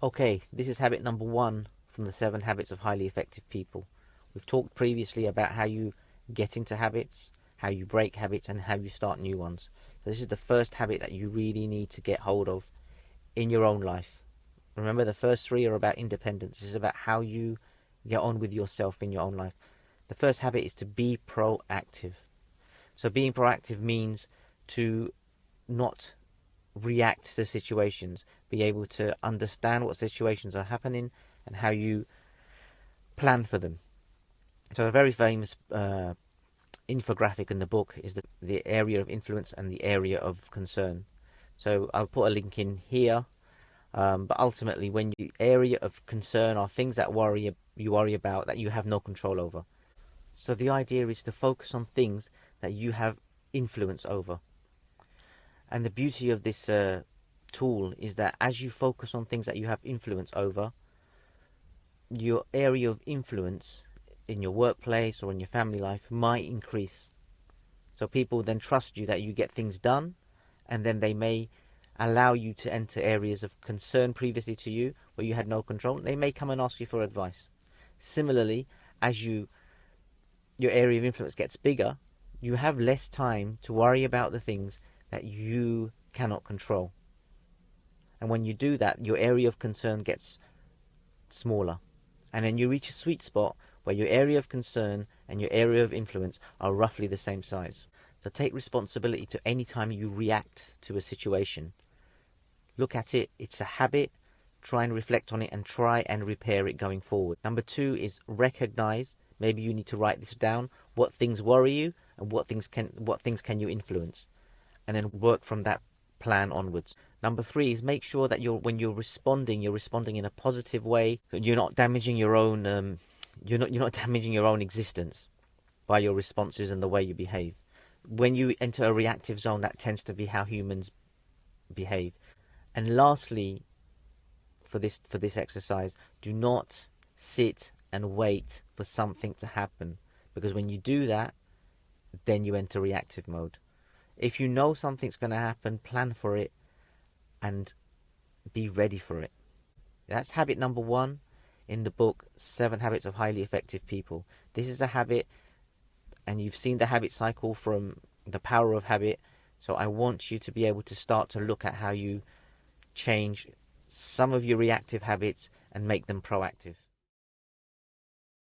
Okay, this is habit number 1 from the 7 habits of highly effective people. We've talked previously about how you get into habits, how you break habits, and how you start new ones. So this is the first habit that you really need to get hold of in your own life. Remember, the first 3 are about independence. This is about how you get on with yourself in your own life. The first habit is to be proactive. So being proactive means to not react to situations, be able to understand what situations are happening and how you plan for them. So a very famous infographic in the book is the area of influence and the area of concern. So I'll put a link in here, but ultimately when the area of concern are things that you worry about that you have no control over. So the idea is to focus on things that you have influence over. And the beauty of this tool is that as you focus on things that you have influence over, your area of influence in your workplace or in your family life might increase. So people then trust you that you get things done, and then they may allow you to enter areas of concern previously to you where you had no control. They may come and ask you for advice. Similarly, as your area of influence gets bigger, you have less time to worry about the things that you cannot control. And when you do that, your area of concern gets smaller. And then you reach a sweet spot where your area of concern and your area of influence are roughly the same size. So take responsibility to any time you react to a situation. Look at it, it's a habit, try and reflect on it and try and repair it going forward. Number 2 is recognize, maybe you need to write this down, what things worry you and what things can you influence, and then work from that plan onwards. Number 3 is make sure that when you're responding in a positive way. You're not damaging your own you're not damaging your own existence by your responses and the way you behave. When you enter a reactive zone, that tends to be how humans behave. And lastly, for this exercise, do not sit and wait for something to happen, because when you do that, then you enter reactive mode. If you know something's going to happen, plan for it and be ready for it. That's habit number 1 in the book, 7 Habits of Highly Effective People. This is a habit, and you've seen the habit cycle from the power of habit. So I want you to be able to start to look at how you change some of your reactive habits and make them proactive.